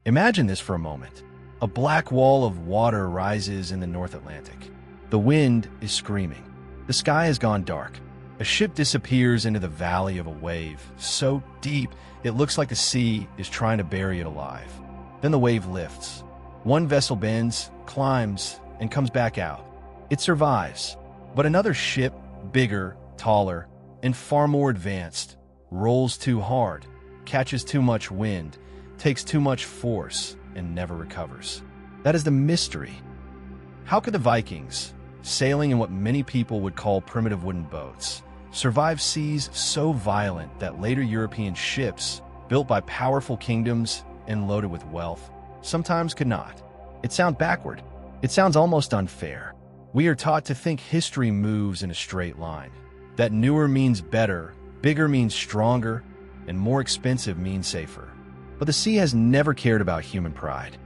Imagine this for a moment. A black wall of water rises in the North Atlantic. The wind is screaming. The sky has gone dark. A ship disappears into the valley of a wave, so deep it looks like the sea is trying to bury it alive. Then the wave lifts. One vessel bends, climbs, and comes back out. It survives. But another ship, bigger, taller, and far more advanced, rolls too hard, catches too much wind, takes too much force, and never recovers. That is the mystery. How could the Vikings, sailing in what many people would call primitive wooden boats, survive seas so violent that later European ships, built by powerful kingdoms and loaded with wealth, sometimes could not? It sounds backward. It sounds almost unfair. We are taught to think history moves in a straight line, that newer means better, bigger means stronger, and more expensive means safer. But the sea has never cared about human pride.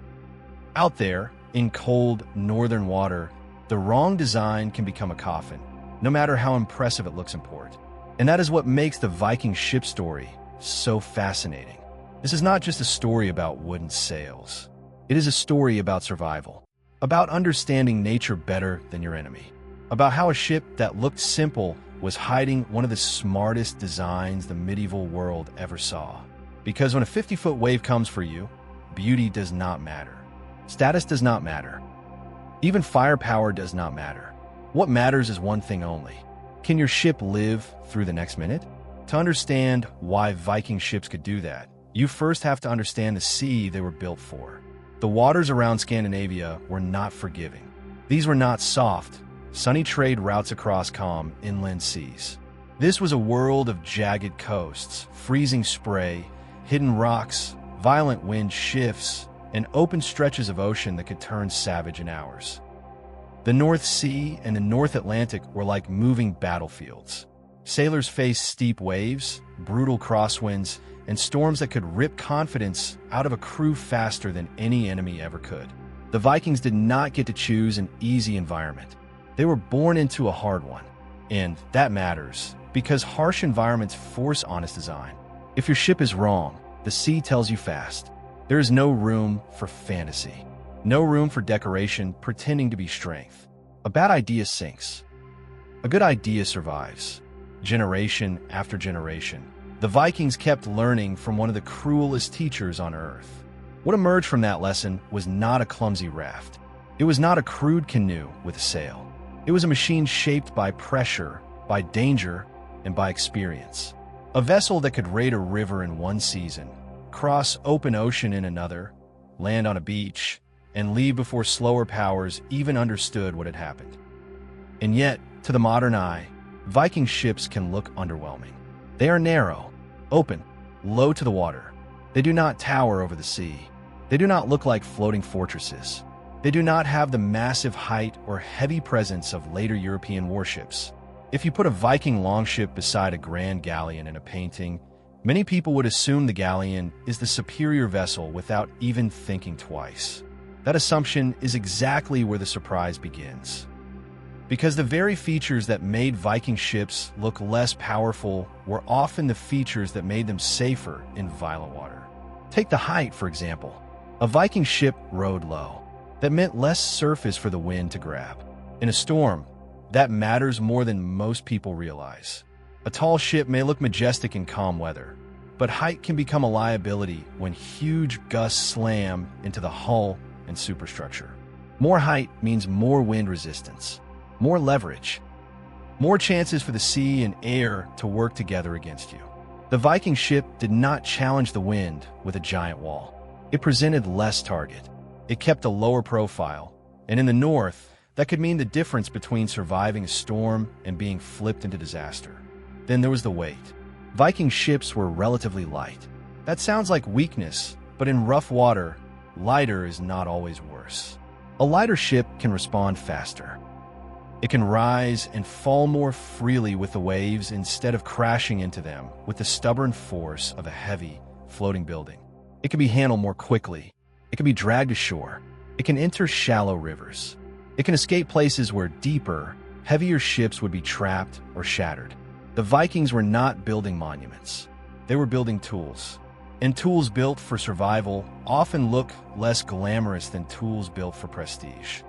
Out there, in cold, northern water, the wrong design can become a coffin, no matter how impressive it looks in port. And that is what makes the Viking ship story so fascinating. This is not just a story about wooden sails. It is a story about survival, about understanding nature better than your enemy, about how a ship that looked simple was hiding one of the smartest designs the medieval world ever saw. Because when a 50-foot wave comes for you, beauty does not matter. Status does not matter. Even firepower does not matter. What matters is one thing only. Can your ship live through the next minute? To understand why Viking ships could do that, you first have to understand the sea they were built for. The waters around Scandinavia were not forgiving. These were not soft, sunny trade routes across calm, inland seas. This was a world of jagged coasts, freezing spray, hidden rocks, violent wind shifts, and open stretches of ocean that could turn savage in hours. The North Sea and the North Atlantic were like moving battlefields. Sailors faced steep waves, brutal crosswinds, and storms that could rip confidence out of a crew faster than any enemy ever could. The Vikings did not get to choose an easy environment. They were born into a hard one. And that matters, because harsh environments force honest design. If your ship is wrong, the sea tells you fast. There is no room for fantasy. No room for decoration pretending to be strength. A bad idea sinks. A good idea survives. Generation after generation, the Vikings kept learning from one of the cruelest teachers on Earth. What emerged from that lesson was not a clumsy raft. It was not a crude canoe with a sail. It was a machine shaped by pressure, by danger, and by experience. A vessel that could raid a river in one season, cross open ocean in another, land on a beach, and leave before slower powers even understood what had happened. And yet, to the modern eye, Viking ships can look underwhelming. They are narrow, open, low to the water. They do not tower over the sea. They do not look like floating fortresses. They do not have the massive height or heavy presence of later European warships. If you put a Viking longship beside a grand galleon in a painting, many people would assume the galleon is the superior vessel without even thinking twice. That assumption is exactly where the surprise begins. Because the very features that made Viking ships look less powerful were often the features that made them safer in violent water. Take the height, for example. A Viking ship rode low. That meant less surface for the wind to grab. In a storm, that matters more than most people realize. A tall ship may look majestic in calm weather, but height can become a liability when huge gusts slam into the hull and superstructure. More height means more wind resistance, more leverage, more chances for the sea and air to work together against you. The Viking ship did not challenge the wind with a giant wall. It presented less target. It kept a lower profile, and in the north, that could mean the difference between surviving a storm and being flipped into disaster. Then there was the weight. Viking ships were relatively light. That sounds like weakness, but in rough water, lighter is not always worse. A lighter ship can respond faster. It can rise and fall more freely with the waves instead of crashing into them with the stubborn force of a heavy, floating building. It can be handled more quickly. It can be dragged ashore. It can enter shallow rivers. It can escape places where deeper, heavier ships would be trapped or shattered. The Vikings were not building monuments. They were building tools. And tools built for survival often look less glamorous than tools built for prestige.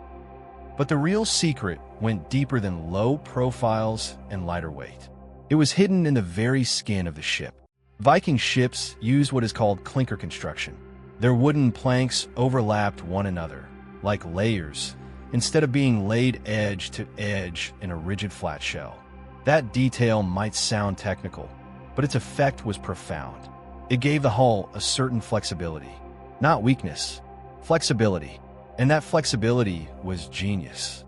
But the real secret went deeper than low profiles and lighter weight. It was hidden in the very skin of the ship. Viking ships used what is called clinker construction. Their wooden planks overlapped one another, like layers, instead of being laid edge to edge in a rigid flat shell. That detail might sound technical, but its effect was profound. It gave the hull a certain flexibility, not weakness, flexibility, and that flexibility was genius.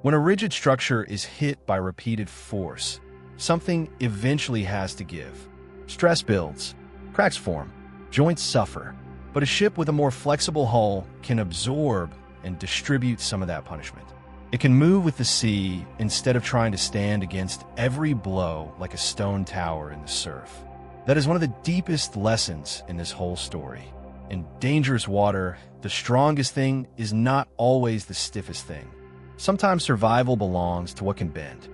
When a rigid structure is hit by repeated force, something eventually has to give. Stress builds, cracks form, joints suffer, but a ship with a more flexible hull can absorb and distribute some of that punishment. It can move with the sea instead of trying to stand against every blow like a stone tower in the surf. That is one of the deepest lessons in this whole story. In dangerous water, the strongest thing is not always the stiffest thing. Sometimes survival belongs to what can bend.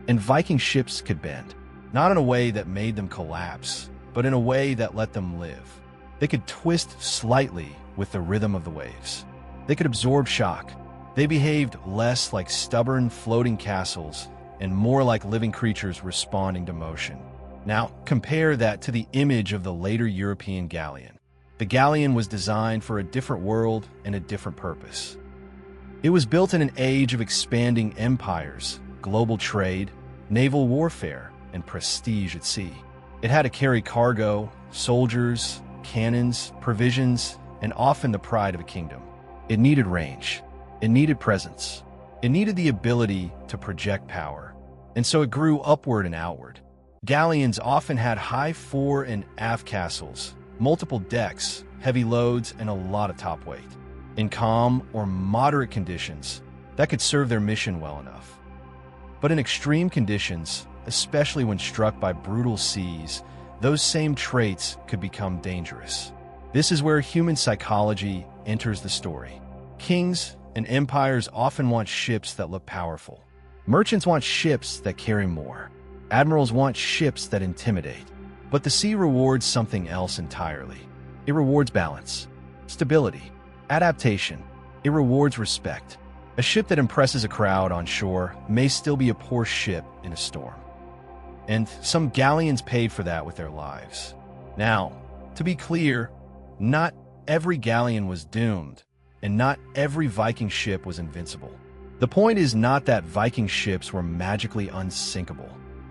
And Viking ships could bend, not in a way that made them collapse, but in a way that let them live. They could twist slightly with the rhythm of the waves. They could absorb shock. They behaved less like stubborn floating castles and more like living creatures responding to motion. Now, compare that to the image of the later European galleon. The galleon was designed for a different world and a different purpose. It was built in an age of expanding empires, global trade, naval warfare, and prestige at sea. It had to carry cargo, soldiers, cannons, provisions, and often the pride of a kingdom. It needed range. It needed presence. It needed the ability to project power. And so it grew upward and outward. Galleons often had high fore and aft castles, multiple decks, heavy loads, and a lot of top weight. In calm or moderate conditions, that could serve their mission well enough. But in extreme conditions, especially when struck by brutal seas, those same traits could become dangerous. This is where human psychology enters the story. Kings and empires often want ships that look powerful. Merchants want ships that carry more. Admirals want ships that intimidate. But the sea rewards something else entirely. It rewards balance, stability, adaptation. It rewards respect. A ship that impresses a crowd on shore may still be a poor ship in a storm. And some galleons paid for that with their lives. Now, to be clear, not every galleon was doomed, and not every Viking ship was invincible. The point is not that Viking ships were magically unsinkable.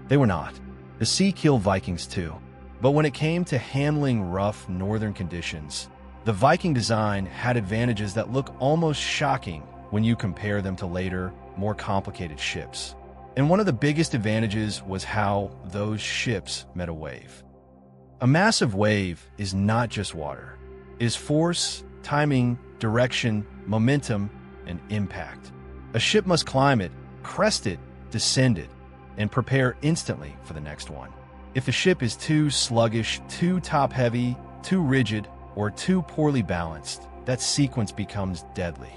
They were not. The sea killed Vikings too. But when it came to handling rough northern conditions, the Viking design had advantages that look almost shocking when you compare them to later, more complicated ships. And one of the biggest advantages was how those ships met a wave. A massive wave is not just water. It is force, timing, direction, momentum, and impact. A ship must climb it, crest it, descend it, and prepare instantly for the next one. If a ship is too sluggish, too top-heavy, too rigid, or too poorly balanced, that sequence becomes deadly.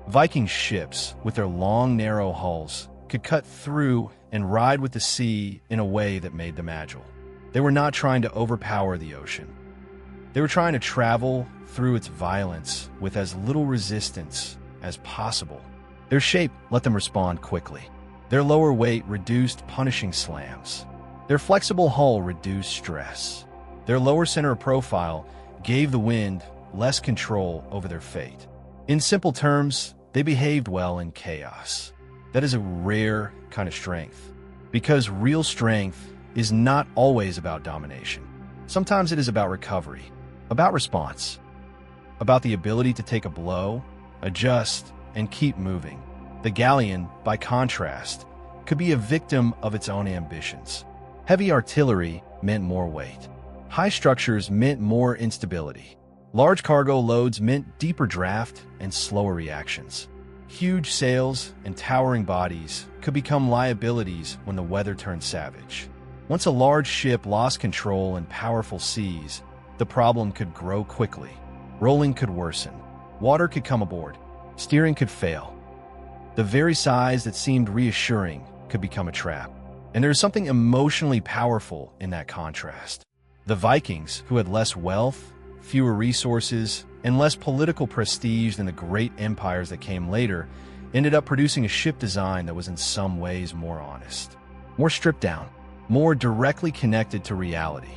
Viking ships, with their long, narrow hulls, could cut through and ride with the sea in a way that made them agile. They were not trying to overpower the ocean. They were trying to travel through its violence with as little resistance as possible. Their shape let them respond quickly. Their lower weight reduced punishing slams. Their flexible hull reduced stress. Their lower center of profile gave the wind less control over their fate. In simple terms, they behaved well in chaos. That is a rare kind of strength, because real strength is not always about domination. Sometimes it is about recovery, about response, about the ability to take a blow, adjust, and keep moving. The galleon, by contrast, could be a victim of its own ambitions. Heavy artillery meant more weight. High structures meant more instability. Large cargo loads meant deeper draft and slower reactions. Huge sails and towering bodies could become liabilities when the weather turned savage. Once a large ship lost control in powerful seas, the problem could grow quickly. Rolling could worsen. Water could come aboard. Steering could fail. The very size that seemed reassuring could become a trap. And there is something emotionally powerful in that contrast. The Vikings, who had less wealth, fewer resources, and less political prestige than the great empires that came later, ended up producing a ship design that was in some ways more honest, more stripped down, more directly connected to reality.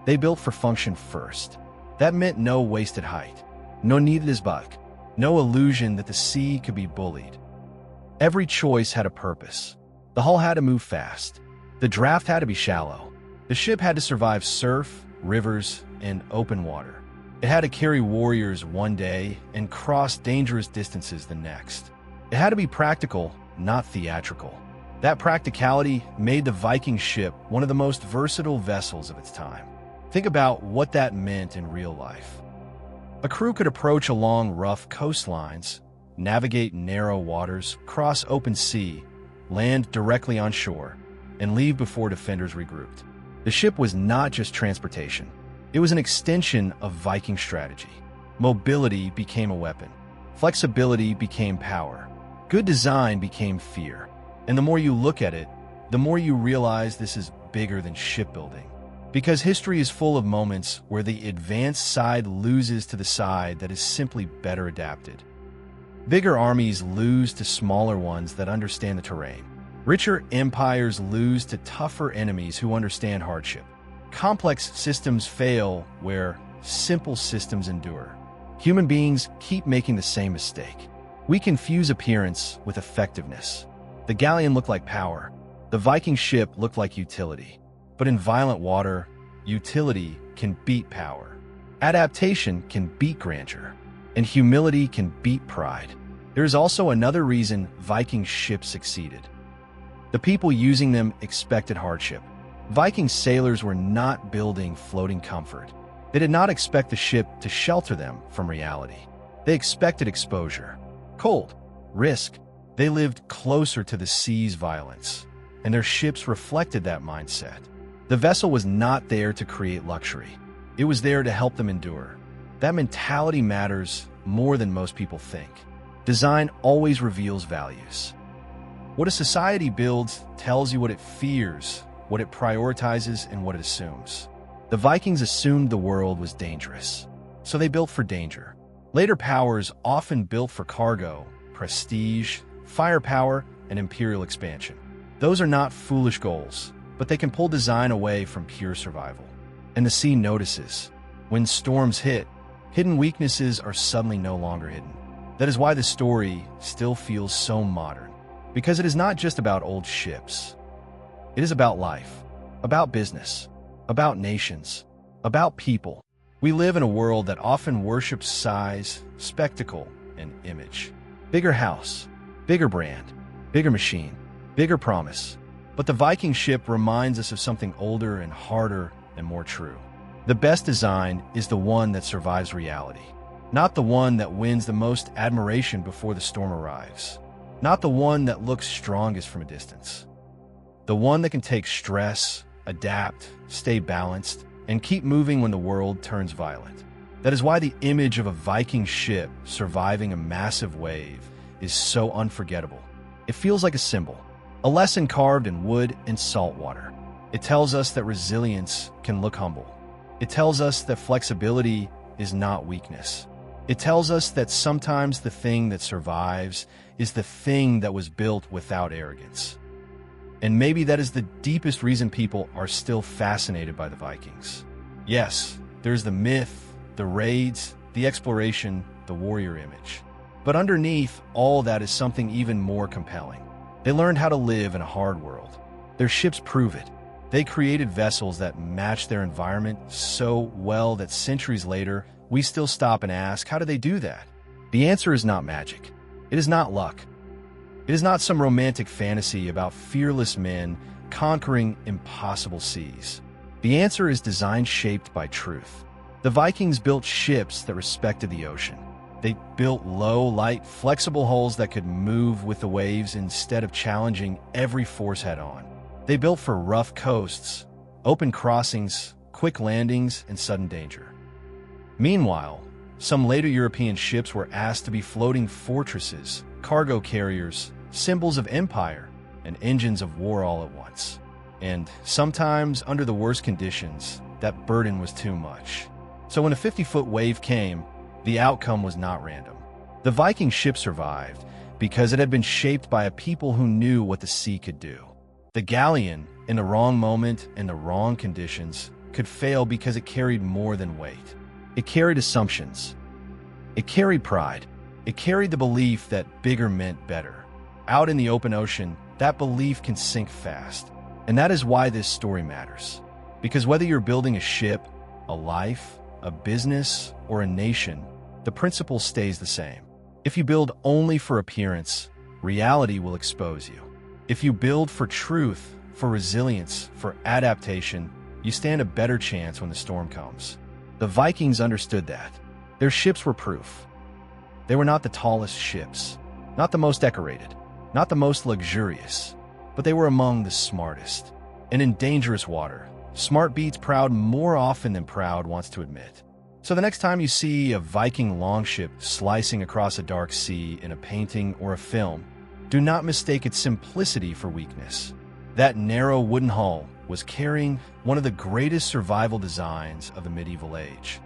They built for function first. That meant no wasted height, no needed as buck, no illusion that the sea could be bullied. Every choice had a purpose. The hull had to move fast. The draft had to be shallow. The ship had to survive surf, rivers, and open water. It had to carry warriors one day and cross dangerous distances the next. It had to be practical, not theatrical. That practicality made the Viking ship one of the most versatile vessels of its time. Think about what that meant in real life. A crew could approach along rough coastlines, navigate narrow waters, cross open sea, land directly on shore, and leave before defenders regrouped. The ship was not just transportation. It was an extension of Viking strategy. Mobility became a weapon. Flexibility became power. Good design became fear. And the more you look at it, the more you realize this is bigger than shipbuilding. Because history is full of moments where the advanced side loses to the side that is simply better adapted. Bigger armies lose to smaller ones that understand the terrain. Richer empires lose to tougher enemies who understand hardship. Complex systems fail where simple systems endure. Human beings keep making the same mistake. We confuse appearance with effectiveness. The galleon looked like power. The Viking ship looked like utility. But in violent water, utility can beat power. Adaptation can beat grandeur. And humility can beat pride. There is also another reason Viking ships succeeded. The people using them expected hardship. Viking sailors were not building floating comfort. They did not expect the ship to shelter them from reality. They expected exposure, cold, risk. They lived closer to the sea's violence, and their ships reflected that mindset. The vessel was not there to create luxury. It was there to help them endure. That mentality matters more than most people think. Design always reveals values. What a society builds tells you what it fears, what it prioritizes, and what it assumes. The Vikings assumed the world was dangerous, so they built for danger. Later powers often built for cargo, prestige, firepower, and imperial expansion. Those are not foolish goals, but they can pull design away from pure survival. And the sea notices. When storms hit, hidden weaknesses are suddenly no longer hidden. That is why the story still feels so modern. Because it is not just about old ships. It is about life, about business, about nations, about people. We live in a world that often worships size, spectacle, and image. Bigger house, bigger brand, bigger machine, bigger promise. But the Viking ship reminds us of something older and harder and more true. The best design is the one that survives reality, not the one that wins the most admiration before the storm arrives. Not the one that looks strongest from a distance. The one that can take stress, adapt, stay balanced, and keep moving when the world turns violent. That is why the image of a Viking ship surviving a massive wave is so unforgettable. It feels like a symbol, a lesson carved in wood and salt water. It tells us that resilience can look humble. It tells us that flexibility is not weakness. It tells us that sometimes the thing that survives is the thing that was built without arrogance. And maybe that is the deepest reason people are still fascinated by the Vikings. Yes, there's the myth, the raids, the exploration, the warrior image. But underneath all that is something even more compelling. They learned how to live in a hard world. Their ships prove it. They created vessels that match their environment so well that centuries later, we still stop and ask, how do they do that? The answer is not magic. It is not luck. It is not some romantic fantasy about fearless men conquering impossible seas. The answer is design shaped by truth. The Vikings built ships that respected the ocean. They built low, light, flexible hulls that could move with the waves instead of challenging every force head-on. They built for rough coasts, open crossings, quick landings, and sudden danger. Meanwhile, some later European ships were asked to be floating fortresses, cargo carriers, symbols of empire, and engines of war all at once. And sometimes, under the worst conditions, that burden was too much. So when a 50-foot wave came, the outcome was not random. The Viking ship survived because it had been shaped by a people who knew what the sea could do. The galleon, in the wrong moment and the wrong conditions, could fail because it carried more than weight. It carried assumptions. It carried pride. It carried the belief that bigger meant better. Out in the open ocean, that belief can sink fast. And that is why this story matters. Because whether you're building a ship, a life, a business, or a nation, the principle stays the same. If you build only for appearance, reality will expose you. If you build for truth, for resilience, for adaptation, you stand a better chance when the storm comes. The Vikings understood that. Their ships were proof. They were not the tallest ships, not the most decorated, not the most luxurious, but they were among the smartest. And in dangerous water, smart beats proud more often than proud wants to admit. So the next time you see a Viking longship slicing across a dark sea in a painting or a film, do not mistake its simplicity for weakness. That narrow wooden hull was carrying one of the greatest survival designs of the medieval age.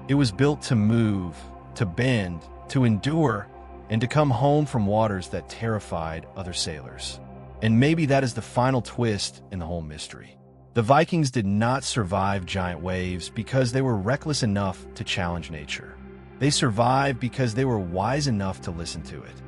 It was built to move, to bend, to endure, and to come home from waters that terrified other sailors. And maybe that is the final twist in the whole mystery. The Vikings did not survive giant waves because they were reckless enough to challenge nature. They survived because they were wise enough to listen to it.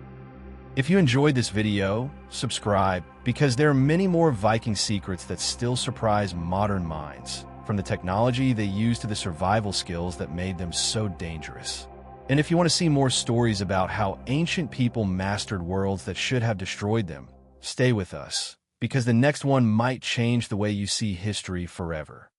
If you enjoyed this video, subscribe, because there are many more Viking secrets that still surprise modern minds, from the technology they used to the survival skills that made them so dangerous. And if you want to see more stories about how ancient people mastered worlds that should have destroyed them, stay with us, because the next one might change the way you see history forever.